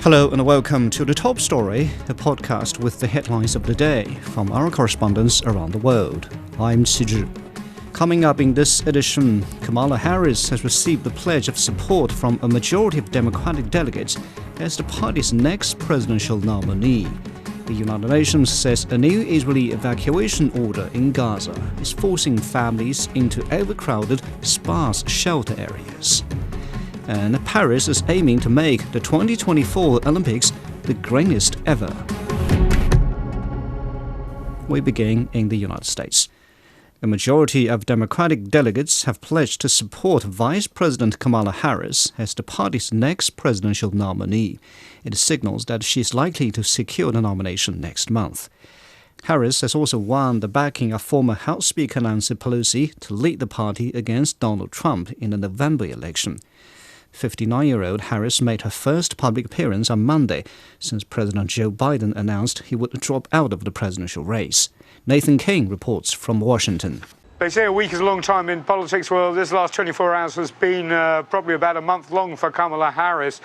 Hello and welcome to The Top Story, a podcast with the headlines of the day from our correspondents around the world. I'm Qizhi. Coming up in this edition, Kamala Harris has received the pledge of support from a majority of Democratic delegates as the party's next presidential nominee. The United Nations says a new Israeli evacuation order in Gaza is forcing families into overcrowded, sparse shelter areas. And Paris is aiming to make the 2024 Olympics the greenest ever. We begin in the United States. A majority of Democratic delegates have pledged to support Vice President Kamala Harris as the party's next presidential nominee. It signals that she is likely to secure the nomination next month. Harris has also won the backing of former House Speaker Nancy Pelosi to lead the party against Donald Trump in the November election. 59-year-old Harris made her first public appearance on Monday since President Joe Biden announced he would drop out of the presidential race. Nathan King reports from Washington. They say a week is a long time in politics. Well, this last 24 hours has been probably about a month long for Kamala Harris.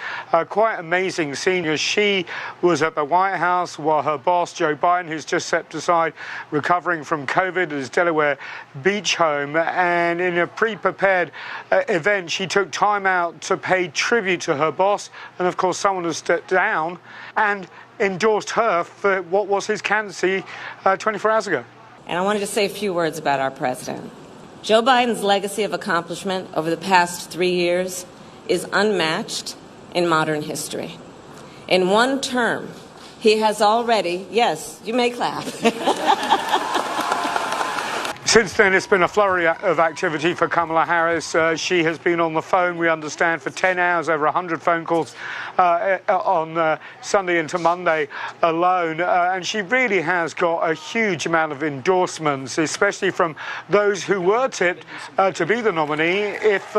Quite amazing scene. She was at the White House while her boss, Joe Biden, who's just stepped aside, recovering from COVID at his Delaware beach home. And in a pre-prepared event, she took time out to pay tribute to her boss. And, of course, someone has stepped down and endorsed her for what was his candidacy 24 hours ago. And I wanted to say a few words about our president. Joe Biden's legacy of accomplishment over the past 3 years is unmatched in modern history. In one term, he has already, yes, you may clap. Since then, it's been a flurry of activity for Kamala Harris. She has been on the phone, we understand, for 10 hours, over 100 phone calls on Sunday into Monday alone. And she really has got a huge amount of endorsements, especially from those who were tipped to be the nominee if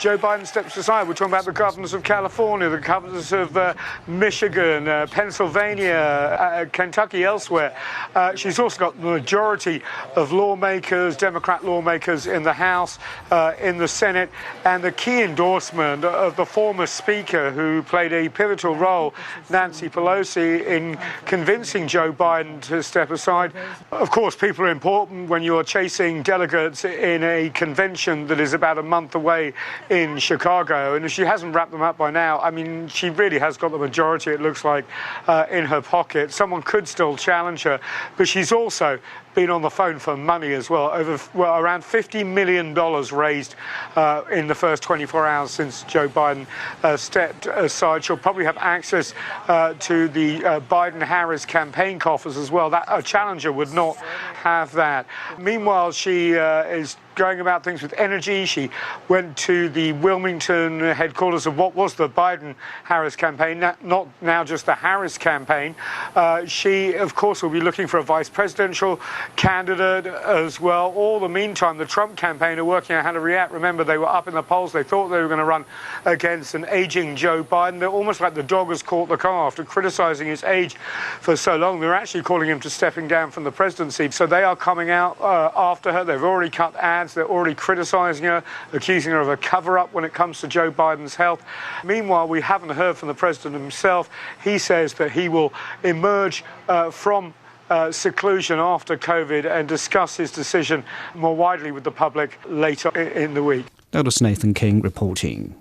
Joe Biden steps aside. We're talking about the governors of California, the governors of Michigan, Pennsylvania, Kentucky, elsewhere. She's also got the majority of lawmakers, Democrat lawmakers in the House, in the Senate, and the key endorsement of the former Speaker who played a pivotal role, Nancy Pelosi, in convincing Joe Biden to step aside. Of course, people are important when you're chasing delegates in a convention that is about a month away in Chicago. And if she hasn't wrapped them up by now, I mean, she really has got the majority, it looks like, in her pocket. Someone could still challenge her, but she's also been on the phone for money as well. Around $50 million raised in the first 24 hours since Joe Biden stepped aside. She'll probably have access to the Biden-Harris campaign coffers as well. That a challenger would not have that. Meanwhile, she is going about things with energy. She went to the Wilmington headquarters of what was the Biden-Harris campaign, not now just the Harris campaign. She, of course, will be looking for a vice presidential candidate as well. All the meantime, the Trump campaign are working out how to react. Remember, they were up in the polls. They thought they were going to run against an aging Joe Biden. They're almost like the dog has caught the car after criticizing his age for so long. They're actually calling him to stepping down from the presidency. So they are coming out after her. They've already cut ads. They're already criticizing her, accusing her of a cover-up when it comes to Joe Biden's health. Meanwhile, we haven't heard from the president himself. He says that he will emerge from seclusion after COVID and discuss his decision more widely with the public later in the week. That was Nathan King reporting.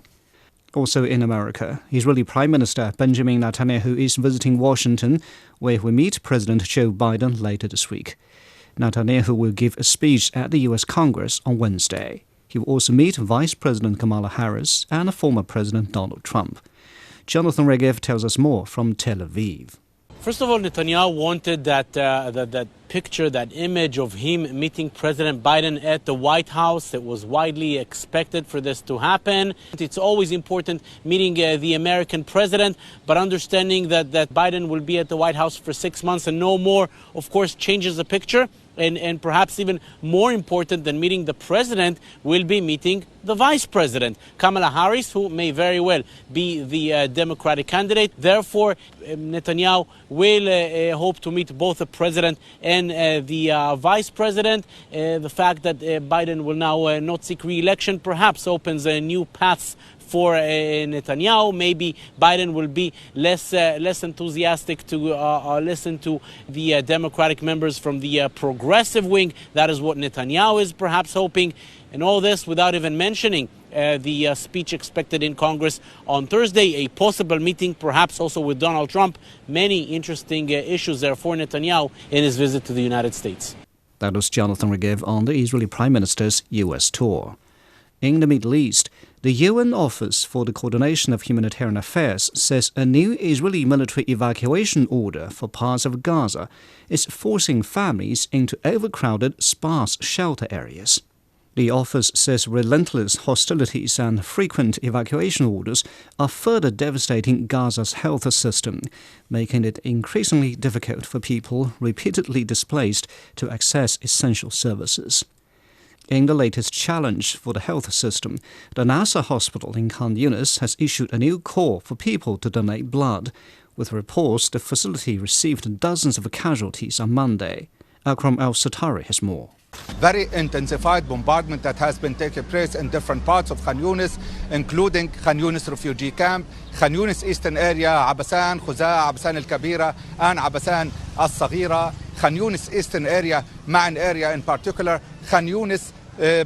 Also in America, Israeli Prime Minister Benjamin Netanyahu is visiting Washington, where we meet President Joe Biden later this week. Netanyahu will give a speech at the U.S. Congress on Wednesday. He will also meet Vice President Kamala Harris and former President Donald Trump. Jonathan Regev tells us more from Tel Aviv. First of all, Netanyahu wanted that picture, that image of him meeting President Biden at the White House. It was widely expected for this to happen. It's always important meeting the American president, but understanding that Biden will be at the White House for 6 months and no more, of course, changes the picture. And perhaps even more important than meeting the president will be meeting the vice president, Kamala Harris, who may very well be the Democratic candidate. Therefore, Netanyahu will hope to meet both the president and the vice president. The fact that Biden will now not seek re-election perhaps opens new paths for Netanyahu. Maybe Biden will be less enthusiastic to listen to the Democratic members from the progressive wing. That is what Netanyahu is perhaps hoping. And all this without even mentioning the speech expected in Congress on Thursday, a possible meeting perhaps also with Donald Trump. Many interesting issues there for Netanyahu in his visit to the United States. That was Jonathan Regev on the Israeli Prime Minister's U.S. tour. In the Middle East, the UN Office for the Coordination of Humanitarian Affairs says a new Israeli military evacuation order for parts of Gaza is forcing families into overcrowded, sparse shelter areas. The office says relentless hostilities and frequent evacuation orders are further devastating Gaza's health system, making it increasingly difficult for people repeatedly displaced to access essential services. In the latest challenge for the health system, the Nasser Hospital in Khan Yunis has issued a new call for people to donate blood, with reports the facility received dozens of casualties on Monday. Akram Al-Satari has more. Very intensified bombardment that has been taking place in different parts of Khan Yunis, including Khan Yunis refugee camp, Khan Yunis eastern area, Abasan, Khuza, Abasan al-Kabira, and Abasan al-Saghira, Khan Yunis eastern area, Ma'an area in particular, Khan Yunis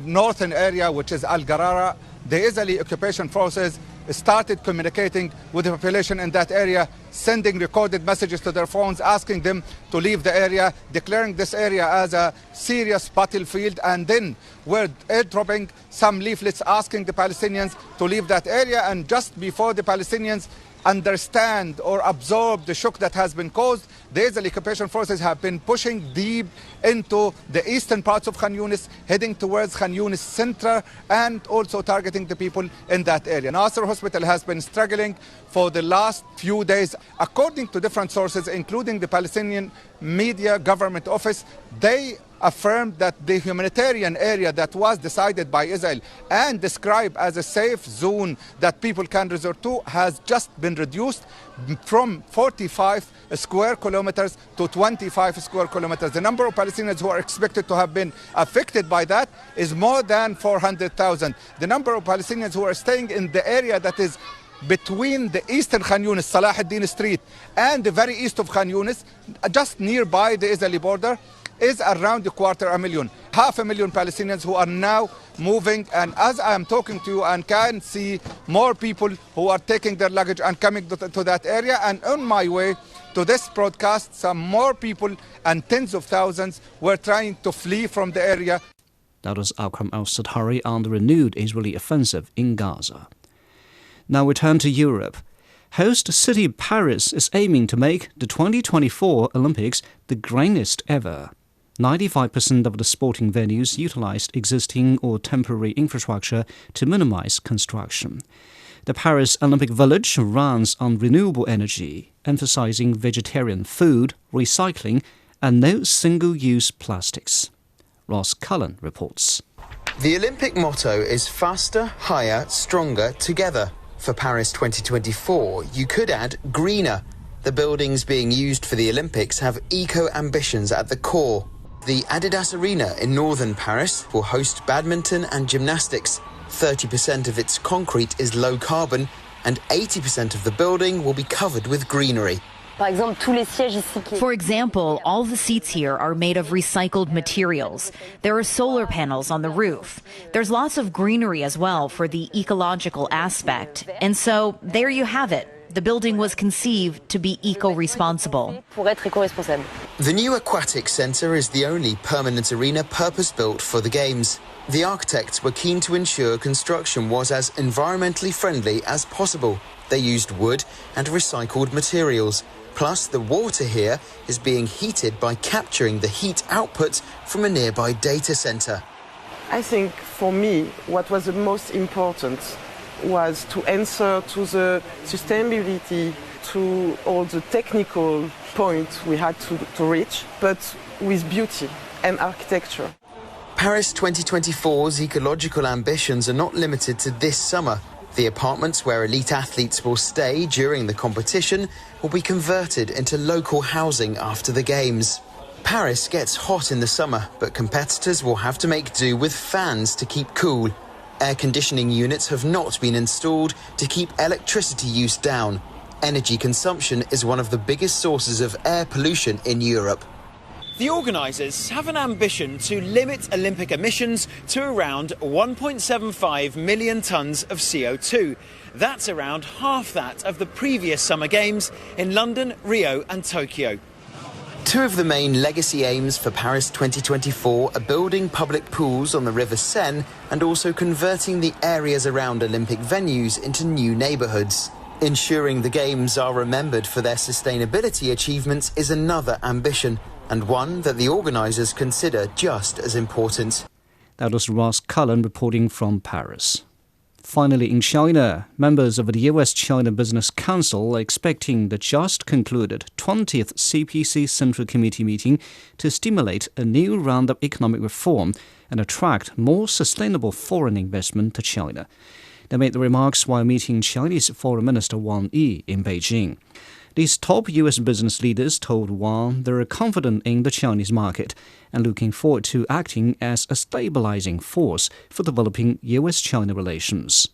northern area, which is Al-Garara. The Israeli occupation forces started communicating with the population in that area, sending recorded messages to their phones, asking them to leave the area, declaring this area as a serious battlefield, and then were airdropping some leaflets asking the Palestinians to leave that area. And just before the Palestinians understand or absorb the shock that has been caused, the Israeli occupation forces have been pushing deep into the eastern parts of Khan Yunis, heading towards Khan Yunis center, and also targeting the people in that area. Nasser Hospital has been struggling for the last few days. According to different sources, including the Palestinian media government office, they affirmed that the humanitarian area that was decided by Israel and described as a safe zone that people can resort to has just been reduced from 45 square kilometers to 25 square kilometers. The number of Palestinians who are expected to have been affected by that is more than 400,000. The number of Palestinians who are staying in the area that is between the eastern Khan Yunis, Salah ad-Din Street, and the very east of Khan Yunis, just nearby the Israeli border, is around 250,000. 500,000 Palestinians who are now moving, and as I am talking to you, and can see more people who are taking their luggage and coming to that area. And on my way to this broadcast, some more people and tens of thousands were trying to flee from the area. That was Akram Al-Satari on the renewed Israeli offensive in Gaza. Now we turn to Europe. Host city Paris is aiming to make the 2024 Olympics the greenest ever. 95% of the sporting venues utilized existing or temporary infrastructure to minimize construction. The Paris Olympic Village runs on renewable energy, emphasizing vegetarian food, recycling, and no single-use plastics. Ross Cullen reports. The Olympic motto is faster, higher, stronger, together. For Paris 2024, you could add greener. The buildings being used for the Olympics have eco-ambitions at the core. The Adidas Arena in northern Paris will host badminton and gymnastics. 30% of its concrete is low carbon, and 80% of the building will be covered with greenery. For example, all the seats here are made of recycled materials. There are solar panels on the roof. There's lots of greenery as well for the ecological aspect. And so there you have it. The building was conceived to be eco-responsible. The new aquatic centre is the only permanent arena purpose-built for the Games. The architects were keen to ensure construction was as environmentally friendly as possible. They used wood and recycled materials. Plus, the water here is being heated by capturing the heat output from a nearby data centre. I think for me, what was the most important was to answer to the sustainability, to all the technical points we had to reach, but with beauty and architecture. Paris 2024's ecological ambitions are not limited to this summer. The apartments where elite athletes will stay during the competition will be converted into local housing after the Games. Paris gets hot in the summer, but competitors will have to make do with fans to keep cool. Air conditioning units have not been installed to keep electricity use down. Energy consumption is one of the biggest sources of air pollution in Europe. The organisers have an ambition to limit Olympic emissions to around 1.75 million tonnes of CO2. That's around half that of the previous Summer Games in London, Rio and Tokyo. Two of the main legacy aims for Paris 2024 are building public pools on the River Seine and also converting the areas around Olympic venues into new neighbourhoods. Ensuring the Games are remembered for their sustainability achievements is another ambition, and one that the organisers consider just as important. That was Ross Cullen reporting from Paris. Finally, in China, members of the US-China Business Council are expecting the just concluded 20th CPC Central Committee meeting to stimulate a new round of economic reform and attract more sustainable foreign investment to China. They made the remarks while meeting Chinese Foreign Minister Wang Yi in Beijing. These top U.S. business leaders told Wang they are confident in the Chinese market and looking forward to acting as a stabilizing force for developing U.S.-China relations.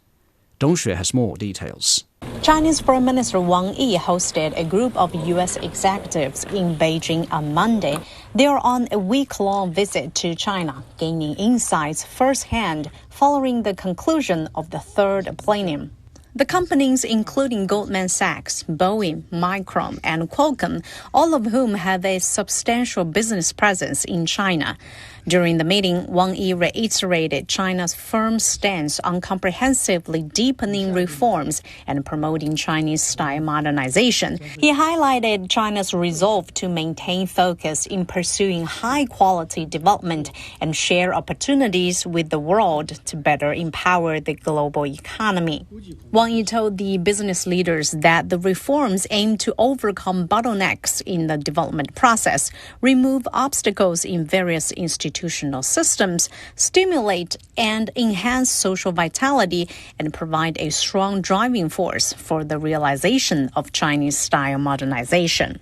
Dong Xue has more details. Chinese Foreign Minister Wang Yi hosted a group of U.S. executives in Beijing on Monday. They are on a week-long visit to China, gaining insights firsthand following the conclusion of the third plenum. The companies, including Goldman Sachs, Boeing, Micron, and Qualcomm, all of whom have a substantial business presence in China. During the meeting, Wang Yi reiterated China's firm stance on comprehensively deepening reforms and promoting Chinese-style modernization. He highlighted China's resolve to maintain focus in pursuing high-quality development and share opportunities with the world to better empower the global economy. Wang Yi told the business leaders that the reforms aim to overcome bottlenecks in the development process, remove obstacles in various institutional systems, stimulate and enhance social vitality, and provide a strong driving force for the realization of Chinese-style modernization.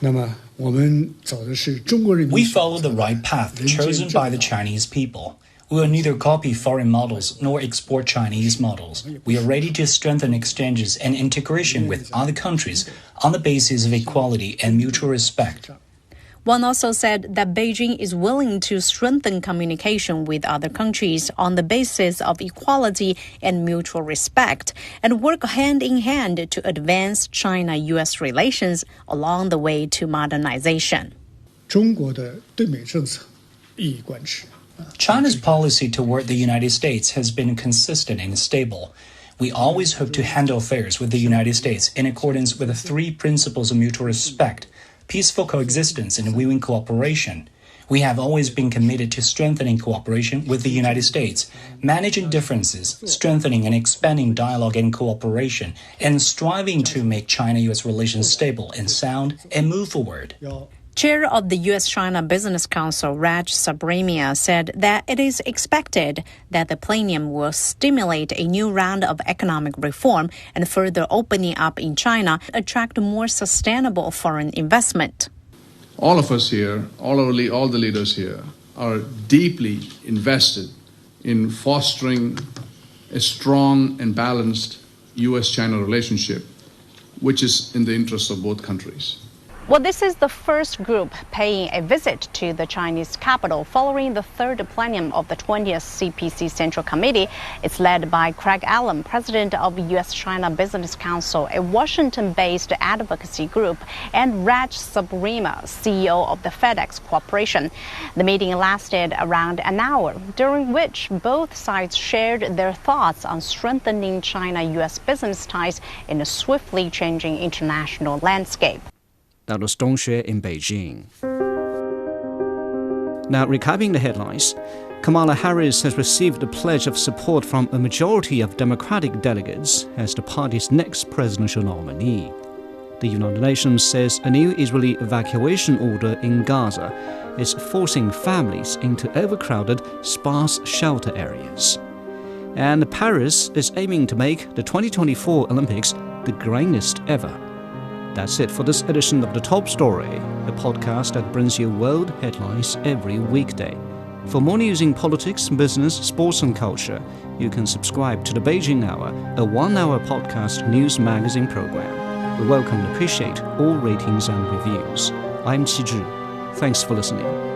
We follow the right path chosen by the Chinese people. We will neither copy foreign models nor export Chinese models. We are ready to strengthen exchanges and integration with other countries on the basis of equality and mutual respect. Wang also said that Beijing is willing to strengthen communication with other countries on the basis of equality and mutual respect and work hand in hand to advance China-US relations along the way to modernization. China's policy toward the United States has been consistent and stable. We always hope to handle affairs with the United States in accordance with the three principles of mutual respect, peaceful coexistence, and win-win cooperation. We have always been committed to strengthening cooperation with the United States, managing differences, strengthening and expanding dialogue and cooperation, and striving to make China-US relations stable and sound and move forward. Chair of the U.S.-China Business Council, Raj Subramia, said that it is expected that the plenum will stimulate a new round of economic reform and further opening up in China, attract more sustainable foreign investment. All of us here, all the leaders here, are deeply invested in fostering a strong and balanced U.S.-China relationship, which is in the interest of both countries. Well, this is the first group paying a visit to the Chinese capital following the third plenum of the 20th CPC Central Committee. It's led by Craig Allen, president of U.S.-China Business Council, a Washington-based advocacy group, and Raj Subramia, CEO of the FedEx Corporation. The meeting lasted around an hour, during which both sides shared their thoughts on strengthening China-U.S. business ties in a swiftly changing international landscape. That was Dong Xue in Beijing. Now, recapping the headlines, Kamala Harris has received a pledge of support from a majority of Democratic delegates as the party's next presidential nominee. The United Nations says a new Israeli evacuation order in Gaza is forcing families into overcrowded, sparse shelter areas. And Paris is aiming to make the 2024 Olympics the greenest ever. That's it for this edition of The Top Story, a podcast that brings you world headlines every weekday. For more news in politics, business, sports and culture, you can subscribe to the Beijing Hour, a one-hour podcast news magazine program. We welcome and appreciate all ratings and reviews. I'm Qi Zhi. Thanks for listening.